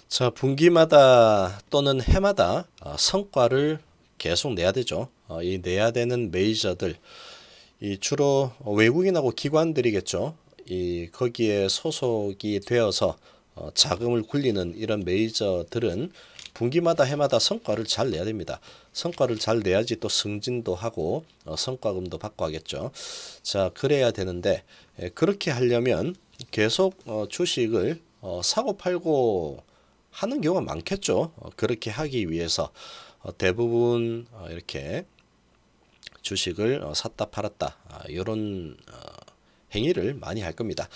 자, 분기마다 또는 해마다 성과를 계속 내야 되죠. 이 내야 되는 메이저들, 이 주로 외국인하고 기관들이겠죠. 이 거기에 소속이 되어서 자금을 굴리는 이런 메이저들은 분기마다 해마다 성과를 잘 내야 됩니다. 성과를 잘 내야지 또 승진도 하고 성과금도 받고 하겠죠. 자, 그래야 되는데 그렇게 하려면 계속 주식을 사고 팔고 하는 경우가 많겠죠. 그렇게 하기 위해서 대부분 이렇게 주식을 샀다 팔았다 이런 행위를 많이 할 겁니다.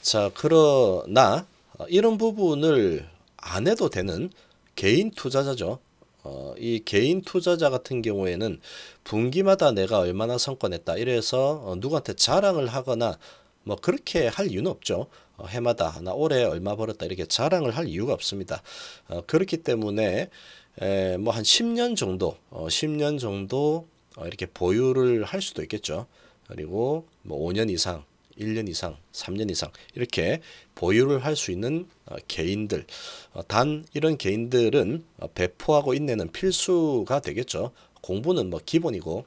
자, 그러나 이런 부분을 안 해도 되는 개인 투자자죠. 이 개인 투자자 같은 경우에는 분기마다 내가 얼마나 성과 냈다 이래서 누구한테 자랑을 하거나 뭐 그렇게 할 이유는 없죠. 해마다 나 올해 얼마 벌었다 이렇게 자랑을 할 이유가 없습니다. 그렇기 때문에 뭐 한 10년 정도, 10년 정도 이렇게 보유를 할 수도 있겠죠. 그리고 뭐 5년 이상, 1년 이상, 3년 이상 이렇게 보유를 할 수 있는 개인들. 단 이런 개인들은 배포하고 인내는 필수가 되겠죠. 공부는 뭐 기본이고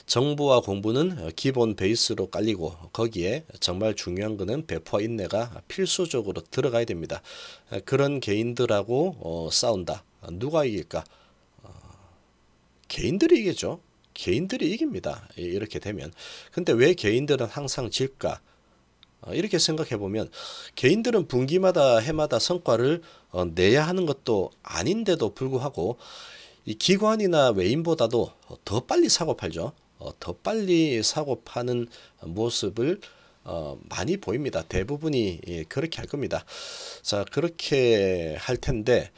정보와 공부는 기본 베이스로 깔리고 거기에 정말 중요한 것은 배포와 인내가 필수적으로 들어가야 됩니다. 그런 개인들하고 싸운다. 누가 이길까? 개인들이 이기죠. 개인들이 이깁니다. 이렇게 되면. 근데 왜 개인들은 항상 질까? 이렇게 생각해 보면 개인들은 분기마다 해마다 성과를 내야 하는 것도 아닌데도 불구하고 이 기관이나 외인보다도 더 빨리 사고 팔죠. 더 빨리 사고 파는 모습을 많이 보입니다. 대부분이 그렇게 할 겁니다. 자, 그렇게 할 텐데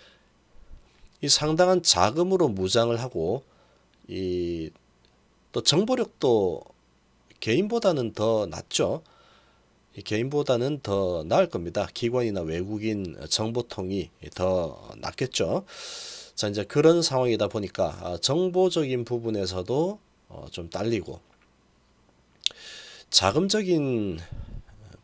이 상당한 자금으로 무장을 하고 이 또 정보력도 개인보다는 더 낫죠. 개인보다는 더 나을 겁니다. 기관이나 외국인 정보통이 더 낫겠죠. 자, 이제 그런 상황이다 보니까 정보적인 부분에서도 좀 딸리고 자금적인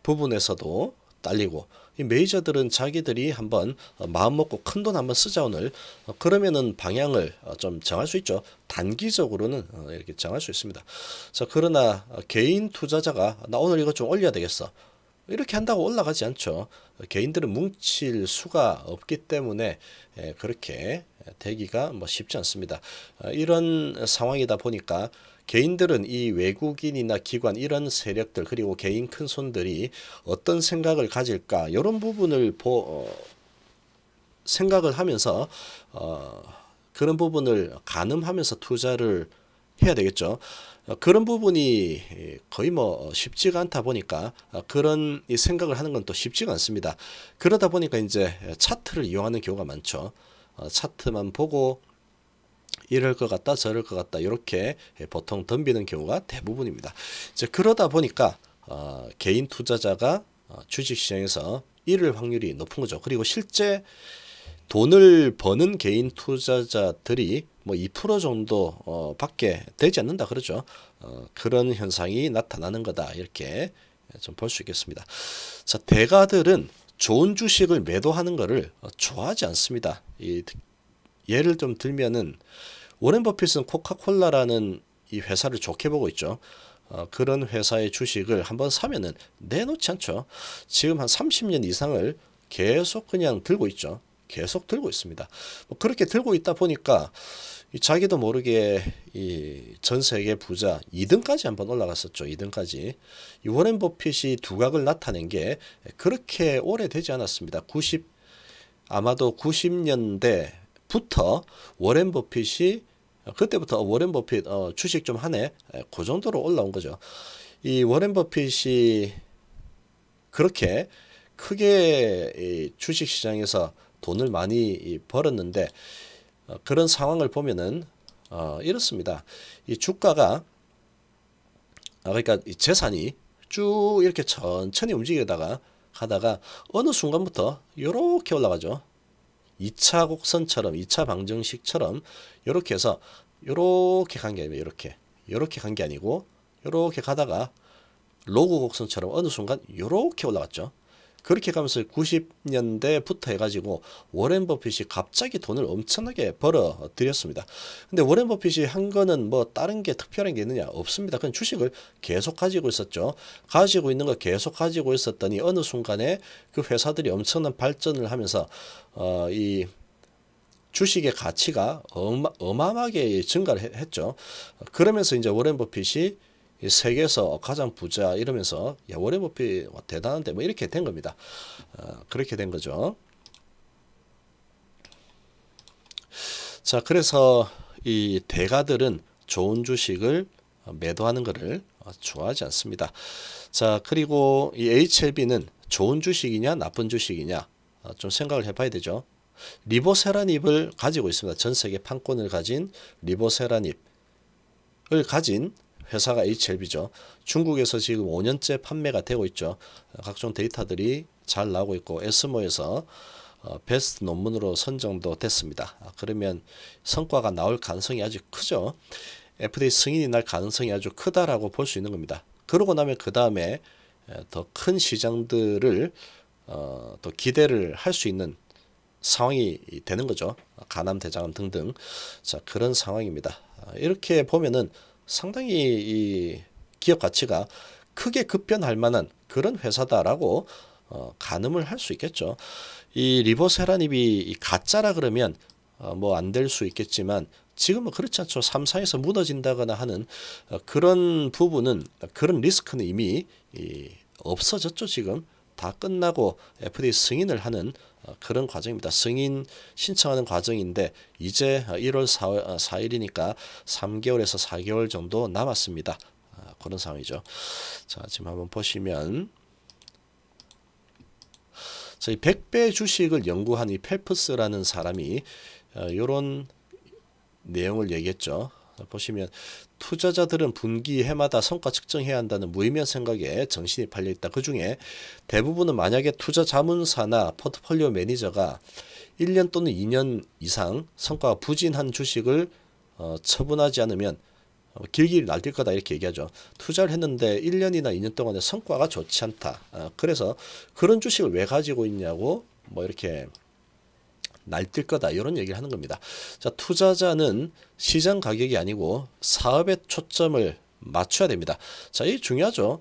부분에서도 딸리고 이 메이저들은 자기들이 한번 마음 먹고 큰 돈 한번 쓰자 오늘 그러면은 방향을 좀 정할 수 있죠. 단기적으로는 이렇게 정할 수 있습니다. 자, 그러나 개인 투자자가 나 오늘 이거 좀 올려야 되겠어. 이렇게 한다고 올라가지 않죠. 개인들은 뭉칠 수가 없기 때문에 그렇게 되기가 뭐 쉽지 않습니다. 이런 상황이다 보니까 개인들은 이 외국인이나 기관 이런 세력들 그리고 개인 큰손들이 어떤 생각을 가질까 이런 부분을 생각을 하면서 그런 부분을 가늠하면서 투자를 해야 되겠죠. 그런 부분이 거의 뭐 쉽지가 않다 보니까 그런 이 생각을 하는 건 또 쉽지가 않습니다. 그러다 보니까 이제 차트를 이용하는 경우가 많죠. 차트만 보고 이럴 것 같다 저럴 것 같다 이렇게 보통 덤비는 경우가 대부분입니다. 이제 그러다 보니까 개인 투자자가 주식시장에서 잃을 확률이 높은 거죠. 그리고 실제 돈을 버는 개인 투자자들이 뭐 2% 정도 밖에 되지 않는다 그러죠. 그런 현상이 나타나는 거다 이렇게 좀 볼 수 있겠습니다. 자, 대가들은 좋은 주식을 매도하는 것을 좋아하지 않습니다. 예를 좀 들면은 워렌 버핏은 코카콜라라는 이 회사를 좋게 보고 있죠. 그런 회사의 주식을 한번 사면은 내놓지 않죠. 지금 한 30년 이상을 계속 그냥 들고 있죠. 계속 들고 있습니다. 뭐 그렇게 들고 있다 보니까 자기도 모르게 이 전 세계 부자 2등까지 한번 올라갔었죠. 2등까지. 이 워렌 버핏이 두각을 나타낸 게 그렇게 오래되지 않았습니다. 아마도 90년대부터 워렌 버핏이 그때부터 워렌 버핏 주식 좀 하네. 그 정도로 올라온 거죠. 이 워렌 버핏이 그렇게 크게 이 주식 시장에서 돈을 많이 벌었는데 그런 상황을 보면은 이렇습니다. 이 주가가 그러니까 이 재산이 쭉 이렇게 천천히 움직이다가 하다가 어느 순간부터 이렇게 올라가죠. 2차 곡선처럼 2차 방정식처럼 이렇게 해서 이렇게 간 게 아니고 이렇게 간 게 아니고 이렇게 가다가 로그 곡선처럼 어느 순간 이렇게 올라갔죠. 그렇게 가면서 90년대부터 해가지고 워렌 버핏이 갑자기 돈을 엄청나게 벌어 들였습니다. 근데 워렌 버핏이 한 거는 뭐 다른 게 특별한 게 있느냐? 없습니다. 그냥 주식을 계속 가지고 있었죠. 가지고 있는 거 계속 가지고 있었더니 어느 순간에 그 회사들이 엄청난 발전을 하면서 이 주식의 가치가 어마어마하게 증가를 했죠. 그러면서 이제 워렌 버핏이 세계에서 가장 부자 이러면서 야 워렌 버핏 대단한데 뭐 이렇게 된 겁니다. 그렇게 된 거죠. 자, 그래서 이 대가들은 좋은 주식을 매도하는 것을 좋아하지 않습니다. 자, 그리고 이 HLB는 좋은 주식이냐 나쁜 주식이냐 좀 생각을 해봐야 되죠. 리보세라닙을 가지고 있습니다. 전 세계 판권을 가진 리보세라닙을 가진 회사가 HLB죠. 중국에서 지금 5년째 판매가 되고 있죠. 각종 데이터들이 잘 나오고 있고 에스모에서 베스트 논문으로 선정도 됐습니다. 그러면 성과가 나올 가능성이 아주 크죠. FDA 승인이 날 가능성이 아주 크다라고 볼 수 있는 겁니다. 그러고 나면 그 다음에 더 큰 시장들을 또 기대를 할 수 있는 상황이 되는 거죠. 간암, 대장암 등등. 자, 그런 상황입니다. 이렇게 보면은 상당히 이 기업 가치가 크게 급변할 만한 그런 회사다라고 가늠을 할 수 있겠죠. 이 리보세라닙이 가짜라 그러면 뭐 안 될 수 있겠지만 지금은 그렇지 않죠. 3사에서 무너진다거나 하는 그런 부분은 그런 리스크는 이미 없어졌죠. 지금 다 끝나고 FDA 승인을 하는 그런 과정입니다. 승인 신청하는 과정인데 이제 1월 4일이니까 3개월에서 4개월 정도 남았습니다. 그런 상황이죠. 자, 지금 한번 보시면 저희 100배 주식을 연구한 이 펠프스라는 사람이 이런 내용을 얘기했죠. 보시면 투자자들은 분기 해마다 성과 측정해야 한다는 무의미한 생각에 정신이 팔려있다. 그 중에 대부분은 만약에 투자 자문사나 포트폴리오 매니저가 1년 또는 2년 이상 성과가 부진한 주식을 처분하지 않으면 길길 날뛸 거다 이렇게 얘기하죠. 투자를 했는데 1년이나 2년 동안에 성과가 좋지 않다. 그래서 그런 주식을 왜 가지고 있냐고 뭐 이렇게 날뛸 거다 이런 얘기를 하는 겁니다. 자, 투자자는 시장 가격이 아니고 사업에 초점을 맞춰야 됩니다. 자, 이게 중요하죠.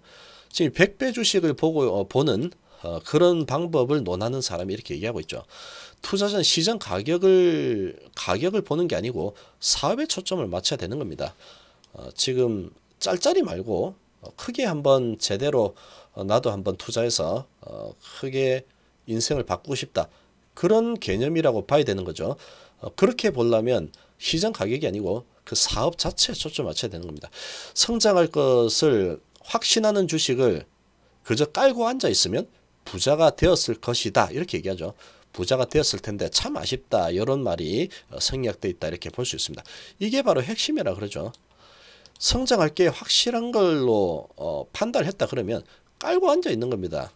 지금 100배 주식을 보는 그런 방법을 논하는 사람이 이렇게 얘기하고 있죠. 투자자는 시장 가격을 보는 게 아니고 사업에 초점을 맞춰야 되는 겁니다. 지금 짤짤이 말고 크게 한번 제대로 나도 한번 투자해서 크게 인생을 바꾸고 싶다. 그런 개념이라고 봐야 되는 거죠. 그렇게 보려면 시장 가격이 아니고 그 사업 자체에 초점 맞춰야 되는 겁니다. 성장할 것을 확신하는 주식을 그저 깔고 앉아 있으면 부자가 되었을 것이다 이렇게 얘기하죠. 부자가 되었을 텐데 참 아쉽다 이런 말이 생략되어 있다 이렇게 볼 수 있습니다. 이게 바로 핵심이라 그러죠. 성장할 게 확실한 걸로 판단했다 그러면 깔고 앉아 있는 겁니다.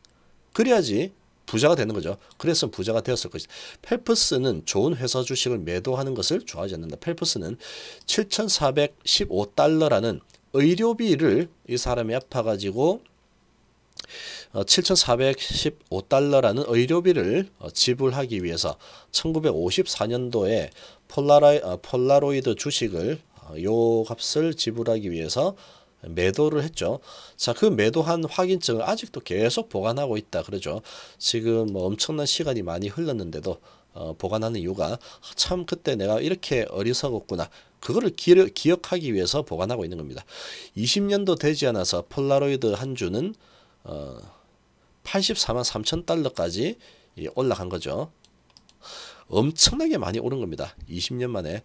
그래야지 부자가 되는 거죠. 그래서 부자가 되었을 것이다. 펠프스는 좋은 회사 주식을 매도하는 것을 좋아하지 않는다. 펠프스는 7,415달러라는 의료비를 이 사람이 아파가지고 7,415달러라는 의료비를 지불하기 위해서 1954년도에 폴라로이드 주식을 요 값을 지불하기 위해서 매도를 했죠. 자, 그 매도한 확인증을 아직도 계속 보관하고 있다 그러죠. 지금 뭐 엄청난 시간이 많이 흘렀는데도 보관하는 이유가 참 그때 내가 이렇게 어리석었구나. 그거를 기억하기 위해서 보관하고 있는 겁니다. 20년도 되지 않아서 폴라로이드 한 주는 84만 3천 달러까지 올라간 거죠. 엄청나게 많이 오른 겁니다. 20년 만에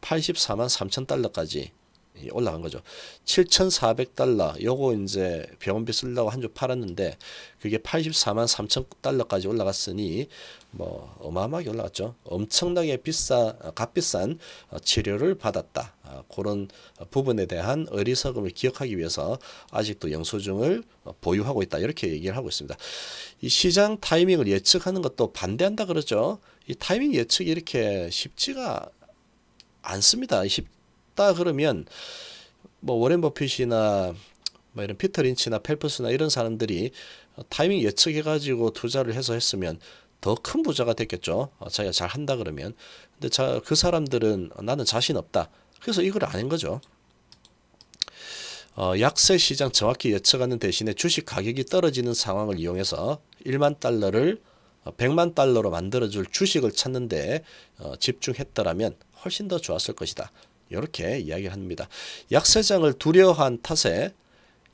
84만 3천 달러까지 올라간 거죠. 7,400달러 요거 이제 병원비 쓰려고 한 주 팔았는데 그게 84만 3천 달러까지 올라갔으니 뭐 어마어마하게 올라갔죠. 엄청나게 값비싼 치료를 받았다. 그런 부분에 대한 어리석음을 기억하기 위해서 아직도 영수증을 보유하고 있다. 이렇게 얘기를 하고 있습니다. 이 시장 타이밍을 예측하는 것도 반대한다 그러죠. 이 타이밍 예측이 이렇게 쉽지가 않습니다. 쉽다 그러면 뭐 워렌 버핏이나 뭐 이런 피터 린치나 펠프스나 이런 사람들이 타이밍 예측해가지고 투자를 해서 했으면 더 큰 부자가 됐겠죠. 자기가 잘 한다 그러면. 근데 그 사람들은 나는 자신 없다. 그래서 이걸 안 한 거죠. 약세 시장 정확히 예측하는 대신에 주식 가격이 떨어지는 상황을 이용해서 1만 달러를 100만 달러로 만들어줄 주식을 찾는데 집중했더라면 훨씬 더 좋았을 것이다. 이렇게 이야기를 합니다. 약세장을 두려워한 탓에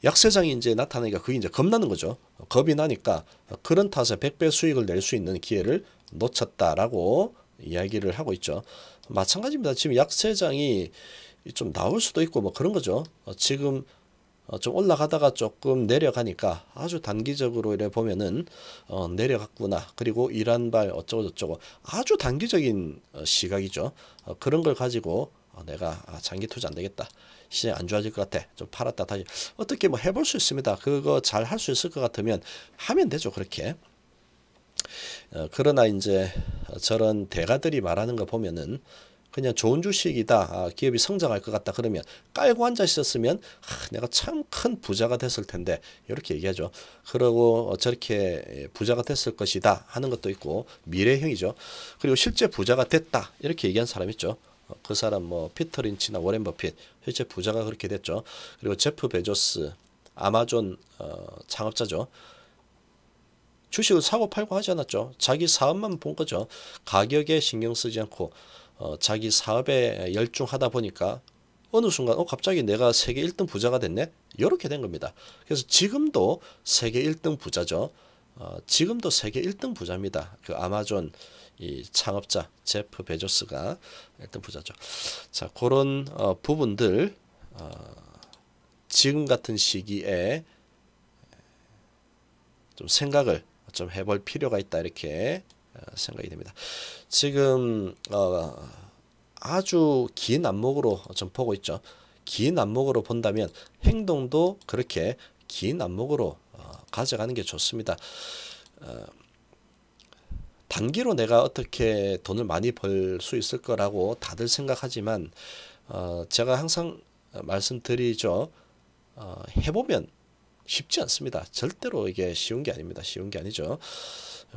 약세장이 이제 나타나니까 그게 이제 겁나는 거죠. 겁이 나니까 그런 탓에 100배 수익을 낼 수 있는 기회를 놓쳤다라고 이야기를 하고 있죠. 마찬가지입니다. 지금 약세장이 좀 나올 수도 있고 뭐 그런 거죠. 지금 좀 올라가다가 조금 내려가니까 아주 단기적으로 이래 보면은 내려갔구나. 그리고 이란발 어쩌고 저쩌고 아주 단기적인 시각이죠. 그런 걸 가지고 내가 장기 투자 안 되겠다. 시장이 안 좋아질 것 같아. 좀 팔았다 다시 어떻게 뭐 해볼 수 있습니다. 그거 잘 할 수 있을 것 같으면 하면 되죠. 그렇게. 그러나 이제 저런 대가들이 말하는 거 보면은 그냥 좋은 주식이다. 기업이 성장할 것 같다. 그러면 깔고 앉아 있었으면 내가 참 큰 부자가 됐을 텐데 이렇게 얘기하죠. 그러고 저렇게 부자가 됐을 것이다 하는 것도 있고 미래형이죠. 그리고 실제 부자가 됐다 이렇게 얘기한 사람 있죠. 그 사람 뭐 피터 린치나 워렌 버핏 실제 부자가 그렇게 됐죠. 그리고 제프 베조스 아마존 창업자죠. 주식을 사고 팔고 하지 않았죠. 자기 사업만 본 거죠. 가격에 신경 쓰지 않고 자기 사업에 열중하다 보니까 어느 순간 갑자기 내가 세계 1등 부자가 됐네? 이렇게 된 겁니다. 그래서 지금도 세계 1등 부자죠. 지금도 세계 1등 부자입니다. 그 아마존 이 창업자 제프 베조스가 1등 부자죠. 자, 그런 부분들 지금 같은 시기에 좀 생각을 좀 해볼 필요가 있다 이렇게 생각이 됩니다. 지금 아주 긴 안목으로 좀 보고 있죠. 긴 안목으로 본다면 행동도 그렇게 긴 안목으로 가져가는 게 좋습니다. 단기로 내가 어떻게 돈을 많이 벌 수 있을 거라고 다들 생각하지만 제가 항상 말씀드리죠. 해보면 쉽지 않습니다. 절대로 이게 쉬운 게 아닙니다. 쉬운 게 아니죠.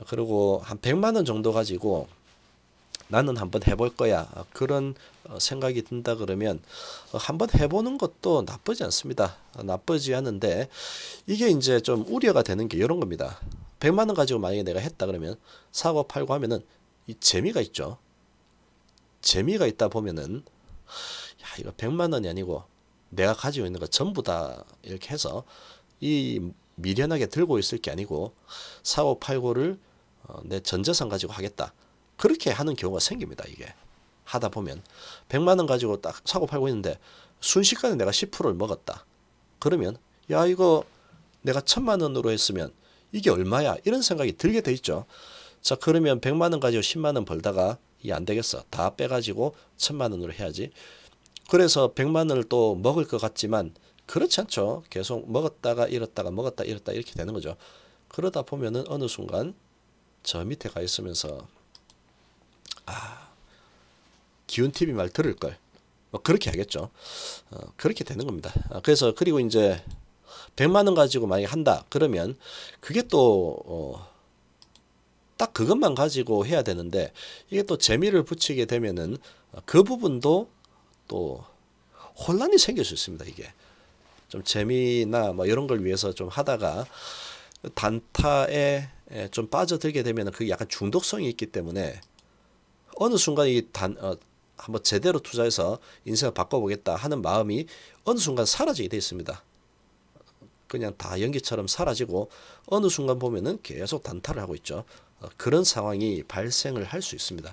그리고 한 100만 원 정도 가지고 나는 한번 해볼 거야. 그런 생각이 든다 그러면 한번 해보는 것도 나쁘지 않습니다. 나쁘지 않은데 이게 이제 좀 우려가 되는 게 이런 겁니다. 100만 원 가지고 만약에 내가 했다 그러면 사고 팔고 하면은 이 재미가 있죠. 재미가 있다 보면은 야, 이거 100만 원이 아니고 내가 가지고 있는 거 전부 다 이렇게 해서 이 미련하게 들고 있을 게 아니고 사고 팔고를 내 전재산 가지고 하겠다. 그렇게 하는 경우가 생깁니다. 이게 하다 보면 100만 원 가지고 딱 사고 팔고 있는데 순식간에 내가 10%를 먹었다. 그러면 야 이거 내가 1000만 원으로 했으면 이게 얼마야? 이런 생각이 들게 돼 있죠. 자 그러면 100만 원 가지고 10만 원 벌다가 이게 안 되겠어. 다 빼가지고 1000만 원으로 해야지. 그래서 100만 원을 또 먹을 것 같지만 그렇지 않죠. 계속 먹었다가 잃었다가 먹었다 잃었다 이렇게 되는 거죠. 그러다 보면은 어느 순간 저 밑에 가 있으면서 기훈TV 말 들을 걸. 뭐 그렇게 하겠죠. 그렇게 되는 겁니다. 그래서 그리고 이제 100만 원 가지고 만약에 한다. 그러면 그게 또 딱 그것만 가지고 해야 되는데 이게 또 재미를 붙이게 되면은 그 부분도 또 혼란이 생길 수 있습니다. 이게 좀 재미나 뭐 이런 걸 위해서 좀 하다가 단타에 좀 빠져들게 되면은 그게 약간 중독성이 있기 때문에 어느 순간 한번 제대로 투자해서 인생을 바꿔보겠다 하는 마음이 어느 순간 사라지게 되어 있습니다. 그냥 다 연기처럼 사라지고 어느 순간 보면은 계속 단타를 하고 있죠. 그런 상황이 발생을 할 수 있습니다.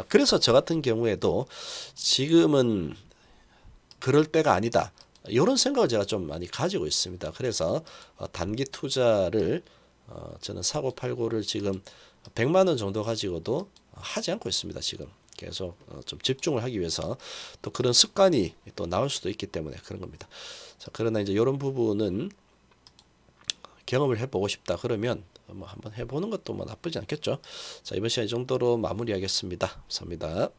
그래서 저 같은 경우에도 지금은 그럴 때가 아니다. 이런 생각을 제가 좀 많이 가지고 있습니다. 그래서 단기 투자를 저는 사고 팔고를 지금 100만 원 정도 가지고도 하지 않고 있습니다. 지금 계속 좀 집중을 하기 위해서 또 그런 습관이 또 나올 수도 있기 때문에 그런 겁니다. 자, 그러나 이제 이런 부분은 경험을 해보고 싶다 그러면 뭐 한번 해보는 것도 뭐 나쁘지 않겠죠. 자, 이번 시간 이 정도로 마무리하겠습니다. 감사합니다.